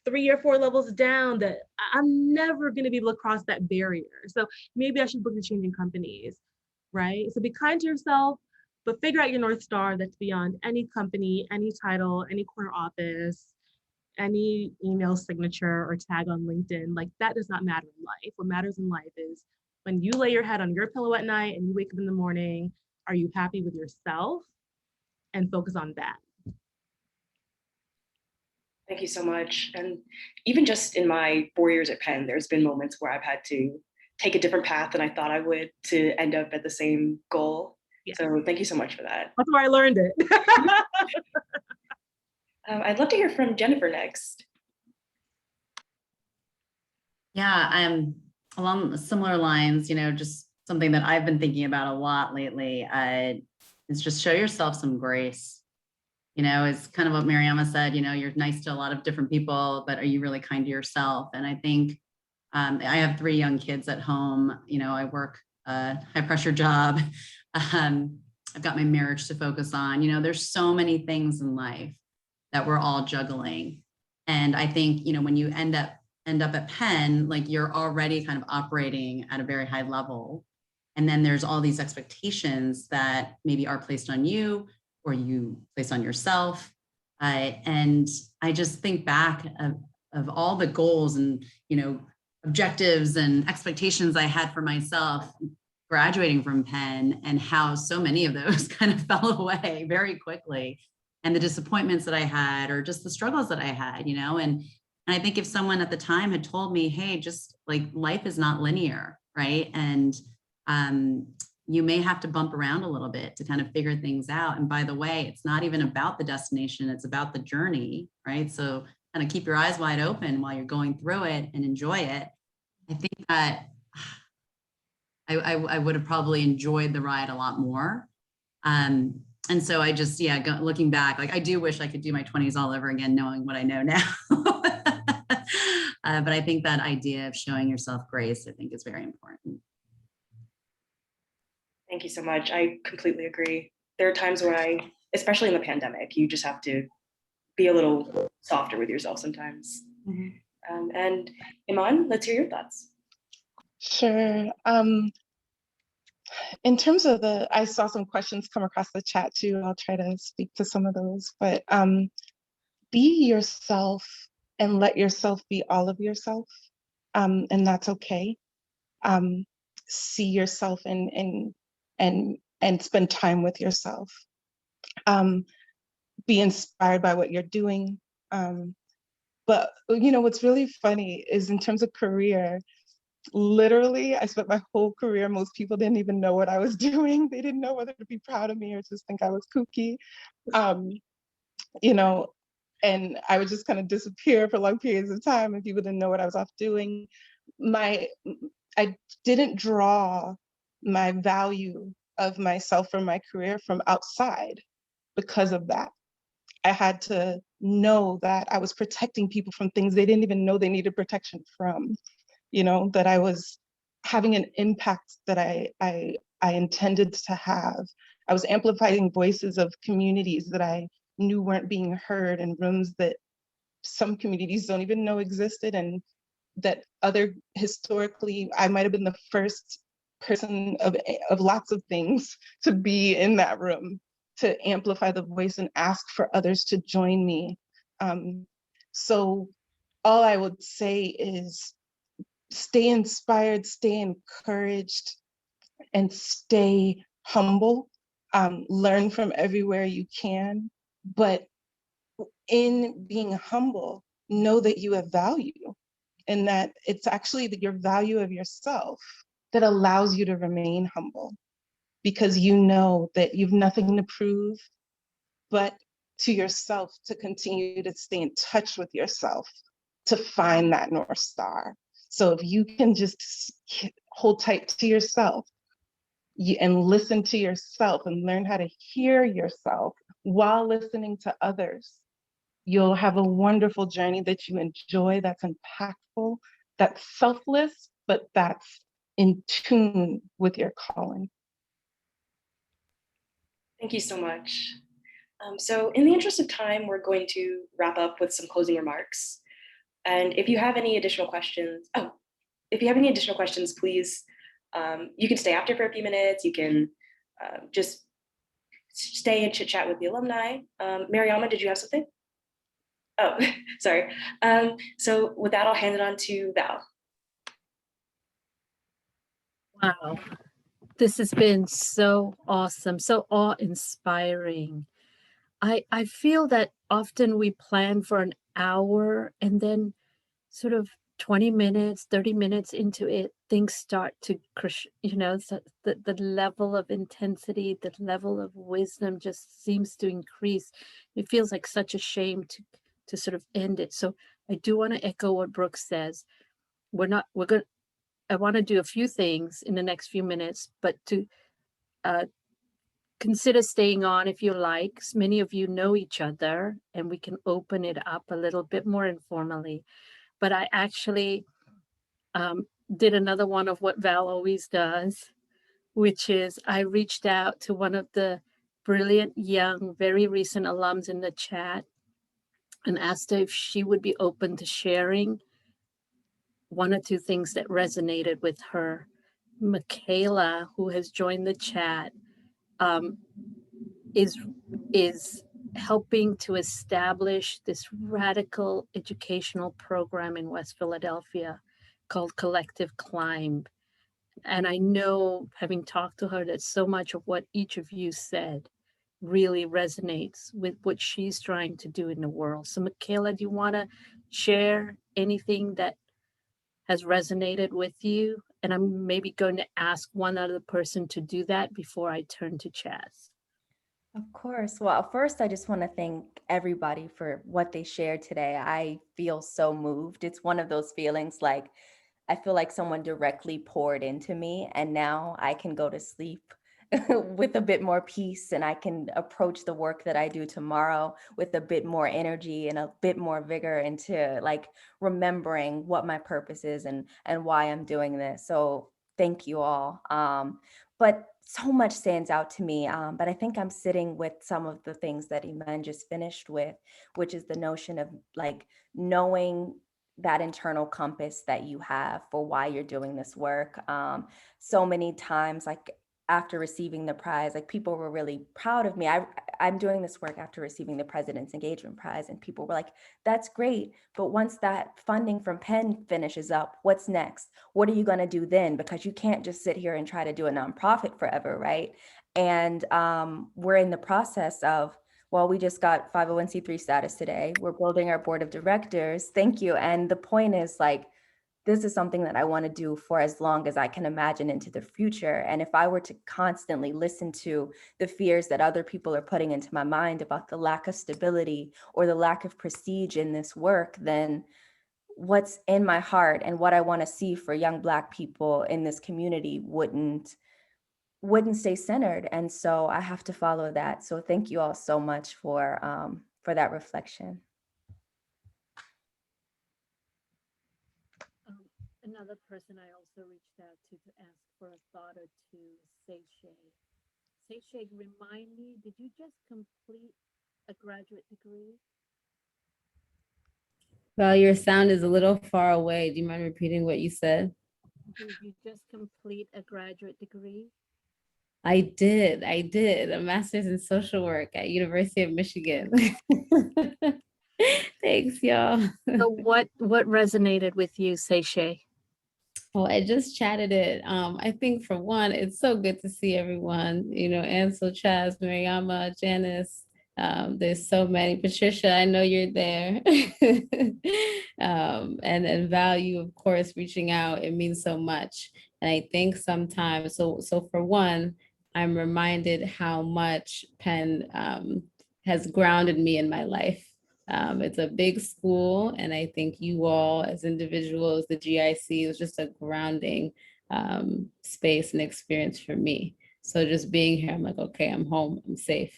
3 or 4 levels down that I'm never going to be able to cross that barrier. So maybe I should look at changing companies, right? So be kind to yourself, but figure out your North Star that's beyond any company, any title, any corner office, any email signature or tag on LinkedIn. Like, that does not matter in life. What matters in life is when you lay your head on your pillow at night and you wake up in the morning, are you happy with yourself? And focus on that. Thank you so much. And even just in my 4 years at Penn, there's been moments where I've had to take a different path than I thought I would to end up at the same goal. Yeah. So thank you so much for that. That's where I learned it. I'd love to hear from Jennifer next. Yeah, along similar lines, you know, just something that I've been thinking about a lot lately, is just show yourself some grace. You know, it's kind of what Mariama said, you know, you're nice to a lot of different people, but are you really kind to yourself? And I think I have 3 young kids at home. You know, I work a high pressure job. I've got my marriage to focus on. You know, there's so many things in life that we're all juggling. And I think, you know, when you end up at Penn, like you're already kind of operating at a very high level. And then there's all these expectations that maybe are placed on you or you place on yourself. And I just think back of all the goals and, you know, objectives and expectations I had for myself graduating from Penn, and how so many of those kind of fell away very quickly. And the disappointments that I had, or just the struggles that I had, you know, and I think if someone at the time had told me, hey, just like life is not linear, right? And you may have to bump around a little bit to kind of figure things out. And by the way, it's not even about the destination, it's about the journey, right? So kind of keep your eyes wide open while you're going through it and enjoy it. I think that I would have probably enjoyed the ride a lot more. And so I just, looking back, like I do wish I could do my 20s all over again, knowing what I know now. But I think that idea of showing yourself grace, I think is very important. Thank you so much. I completely agree. There are times where especially in the pandemic, you just have to be a little softer with yourself sometimes. Mm-hmm. And Iman, let's hear your thoughts. Sure. In terms of I saw some questions come across the chat too. I'll try to speak to some of those, but be yourself and let yourself be all of yourself. And that's okay. See yourself and spend time with yourself. Be inspired by what you're doing. But you know, what's really funny is in terms of career, literally, I spent my whole career, most people didn't even know what I was doing. They didn't know whether to be proud of me or just think I was kooky. You know, and I would just kind of disappear for long periods of time and people didn't know what I was off doing. I didn't draw my value of myself or my career from outside because of that. I had to know that I was protecting people from things they didn't even know they needed protection from. You know, that I was having an impact that I intended to have. I was amplifying voices of communities that I knew weren't being heard in rooms that some communities don't even know existed, and that historically, I might have been the first person of lots of things to be in that room, to amplify the voice and ask for others to join me. So all I would say is stay inspired, stay encouraged, and stay humble. Learn from everywhere you can, but in being humble, know that you have value, and that it's actually your value of yourself that allows you to remain humble, because you know that you've nothing to prove but to yourself, to continue to stay in touch with yourself, to find that North Star. So if you can just hold tight to yourself and listen to yourself and learn how to hear yourself while listening to others, you'll have a wonderful journey that you enjoy, that's impactful, that's selfless, but that's in tune with your calling. Thank you so much. So in the interest of time, we're going to wrap up with some closing remarks. And if you have any additional questions, please, you can stay after for a few minutes. You can just stay and chit chat with the alumni. Mariama, did you have something? Oh, sorry. So with that, I'll hand it on to Val. Wow, this has been so awesome, so awe-inspiring. I feel that often we plan for an hour and then sort of 20 minutes, 30 minutes into it, things start to, you know, so the level of intensity, the level of wisdom just seems to increase. It feels like such a shame to sort of end it. So I do want to echo what Brooke says. We're going want to do a few things in the next few minutes, but to consider staying on if you like. Many of you know each other, and we can open it up a little bit more informally. But I actually did another one of what Val always does, which is I reached out to one of the brilliant, young, very recent alums in the chat and asked her if she would be open to sharing one or two things that resonated with her. Michaela, who has joined the chat, is helping to establish this radical educational program in West Philadelphia called Collective Climb. And I know, having talked to her, that so much of what each of you said really resonates with what she's trying to do in the world. So Michaela, do you want to share anything that has resonated with you? And I'm maybe going to ask one other person to do that before I turn to Chaz. Of course. Well, first, I just want to thank everybody for what they shared today. I feel so moved. It's one of those feelings like I feel like someone directly poured into me, and now I can go to sleep with a bit more peace, and I can approach the work that I do tomorrow with a bit more energy and a bit more vigor into like remembering what my purpose is and why I'm doing this. So thank you all. But so much stands out to me. But I think I'm sitting with some of the things that Iman just finished with, which is the notion of like knowing that internal compass that you have for why you're doing this work. So many times, like after receiving the prize, like people were really proud of me. I'm doing this work after receiving the President's Engagement Prize, and people were like, that's great. But once that funding from Penn finishes up, what's next? What are you going to do then? Because you can't just sit here and try to do a nonprofit forever, right? And we're in the process of, well, we just got 501c3 status today. We're building our board of directors. Thank you. And the point is like, this is something that I want to do for as long as I can imagine into the future. And if I were to constantly listen to the fears that other people are putting into my mind about the lack of stability or the lack of prestige in this work, then what's in my heart and what I want to see for young Black people in this community wouldn't stay centered. And so I have to follow that. So thank you all so much for that reflection. Another person I also reached out to ask for a thought or two, Seishe. Seishe, remind me, did you just complete a graduate degree? Well, your sound is a little far away. Do you mind repeating what you said? Did you just complete a graduate degree? I did. A master's in social work at University of Michigan. Thanks, y'all. So what resonated with you, Seishe? Well, I just chatted it. I think for one, it's so good to see everyone, Ansel, Chaz, Mariama, Janice. There's so many. Patricia, I know you're there. And value, of course, reaching out, it means so much. And I think sometimes, so for one, I'm reminded how much Penn has grounded me in my life. It's a big school, and I think you all as individuals, the GIC, was just a grounding space and experience for me. So just being here, I'm like, okay, I'm home, I'm safe.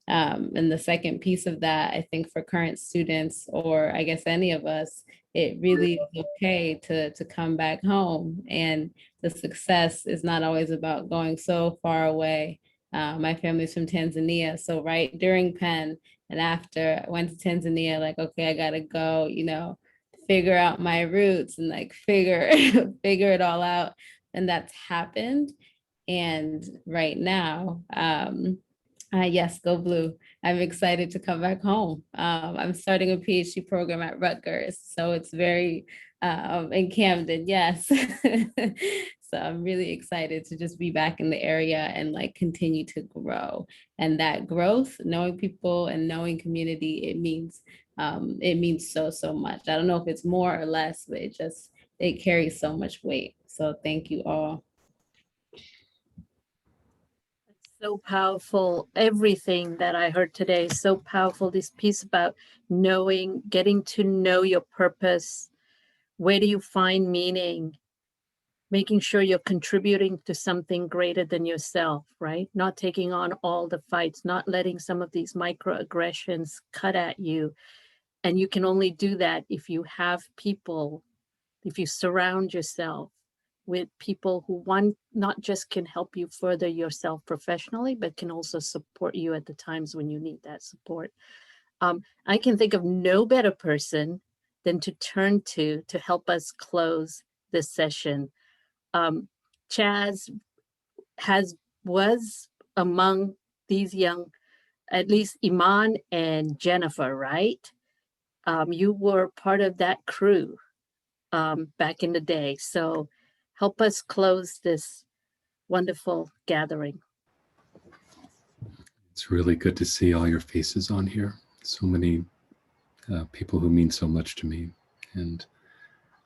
And the second piece of that, I think for current students, or I guess any of us, it really is okay to come back home. And the success is not always about going so far away. My family's from Tanzania. So right during Penn and after, I went to Tanzania, like, okay, I gotta go, figure out my roots and like figure it all out. And that's happened. And right now, yes, go blue. I'm excited to come back home. I'm starting a PhD program at Rutgers, so it's very in Camden, yes. So I'm really excited to just be back in the area and like continue to grow. And that growth, knowing people and knowing community, it means so much. I don't know if it's more or less, but it carries so much weight. So thank you all. So powerful. Everything that I heard today is so powerful. This piece about knowing, getting to know your purpose. Where do you find meaning? making sure you're contributing to something greater than yourself, right? Not taking on all the fights, not letting some of these microaggressions cut at you. And you can only do that if you have people, if you surround yourself with people who, one, not just can help you further yourself professionally, but can also support you at the times when you need that support. I can think of no better person than to turn to help us close this session. Chaz was among these young, at least Iman and Jennifer, right? You were part of that crew back in the day. So help us close this wonderful gathering. It's really good to see all your faces on here. So many people who mean so much to me. And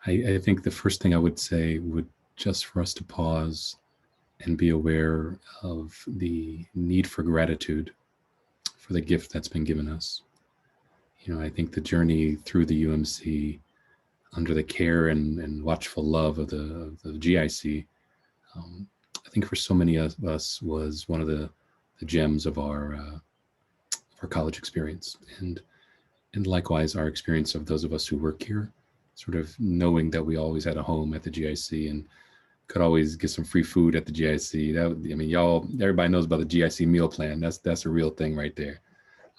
I think the first thing I would say would just for us to pause and be aware of the need for gratitude for the gift that's been given us. You know, I think the journey through the UMC under the care and watchful love of the GIC, I think for so many of us was one of the gems of our college experience. And likewise, our experience of those of us who work here, sort of knowing that we always had a home at the GIC and could always get some free food at the GIC. That, I mean, everybody knows about the GIC meal plan. That's a real thing right there.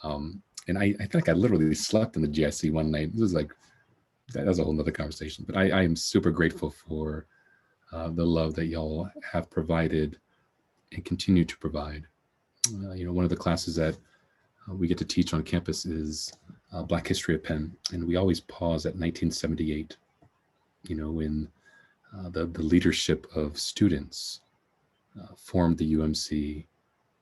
And I think I literally slept in the GIC one night. This was like, that was a whole nother conversation. But I am super grateful for the love that y'all have provided and continue to provide. You know, one of the classes that we get to teach on campus is Black History of Penn. And we always pause at 1978, you know, when the leadership of students formed the UMC.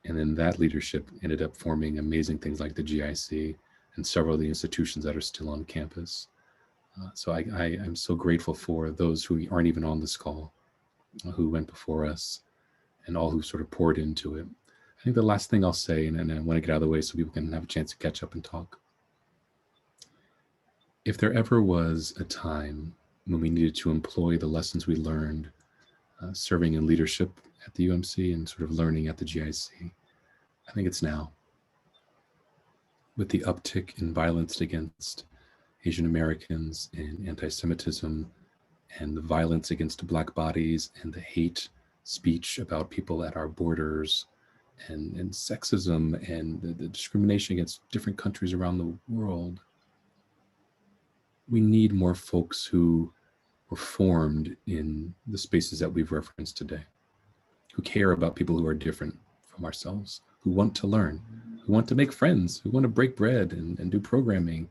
And then that leadership ended up forming amazing things like the GIC and several of the institutions that are still on campus. So I'm so grateful for those who aren't even on this call, who went before us, and all who sort of poured into it. I think the last thing I'll say, and I want to get out of the way so people can have a chance to catch up and talk. If there ever was a time when we needed to employ the lessons we learned serving in leadership at the UMC and sort of learning at the GIC, I think it's now. With the uptick in violence against Asian Americans and anti-Semitism and the violence against Black bodies and the hate speech about people at our borders and sexism and the discrimination against different countries around the world, we need more folks who were formed in the spaces that we've referenced today, who care about people who are different from ourselves, who want to learn, who want to make friends, who want to break bread and do programming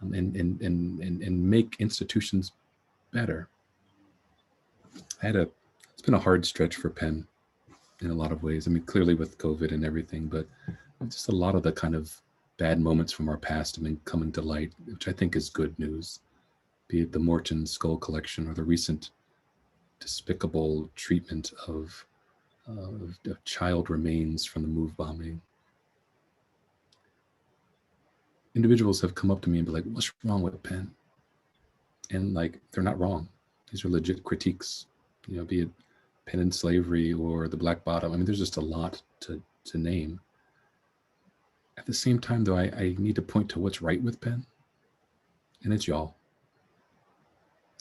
and make institutions better. It's been a hard stretch for Penn in a lot of ways. I mean, clearly with COVID and everything, but just a lot of the kind of bad moments from our past have been coming to light, which I think is good news. Be it the Morton skull collection or the recent despicable treatment of child remains from the MOVE bombing. Individuals have come up to me and be like, what's wrong with Penn? And like, they're not wrong. These are legit critiques, you know, be it Penn and slavery or the Black Bottom. I mean, there's just a lot to name. At the same time, though, I need to point to what's right with Penn. And it's y'all.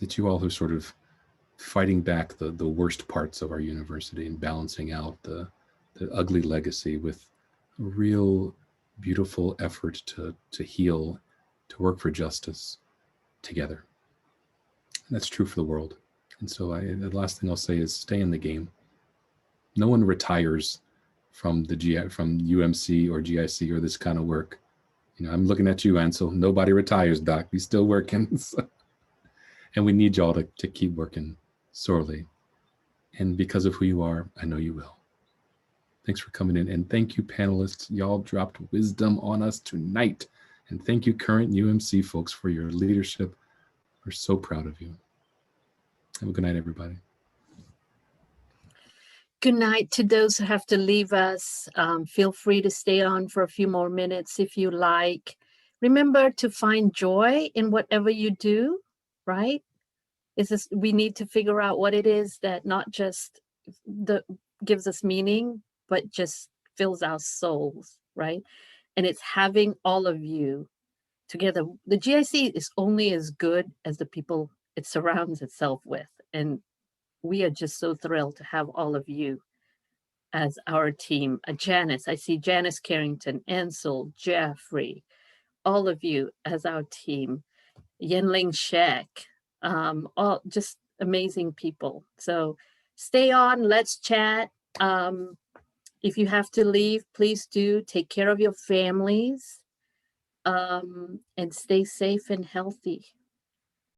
It's you all who sort of fighting back the worst parts of our university and balancing out the ugly legacy with a real beautiful effort to heal, to work for justice together. And that's true for the world. And so the last thing I'll say is stay in the game. No one retires from from UMC or GIC or this kind of work. You know, I'm looking at you, Ansel. Nobody retires, Doc. You're still working. So, and we need y'all to keep working sorely. And because of who you are, I know you will. Thanks for coming in. And thank you, panelists. Y'all dropped wisdom on us tonight. And thank you, current UMC folks, for your leadership. We're so proud of you. Have a good night, everybody. Good night to those who have to leave us. Feel free to stay on for a few more minutes if you like. Remember to find joy in whatever you do, right? It's just, we need to figure out what it is that not just gives us meaning, but just fills our souls, right? And it's having all of you together. The GIC is only as good as the people it surrounds itself with. And we are just so thrilled to have all of you as our team. Janice, I see Janice Carrington, Ansel, Jeffrey, all of you as our team. Yenling Shek, all just amazing people. So stay on, let's chat. If you have to leave, please do take care of your families, and stay safe and healthy.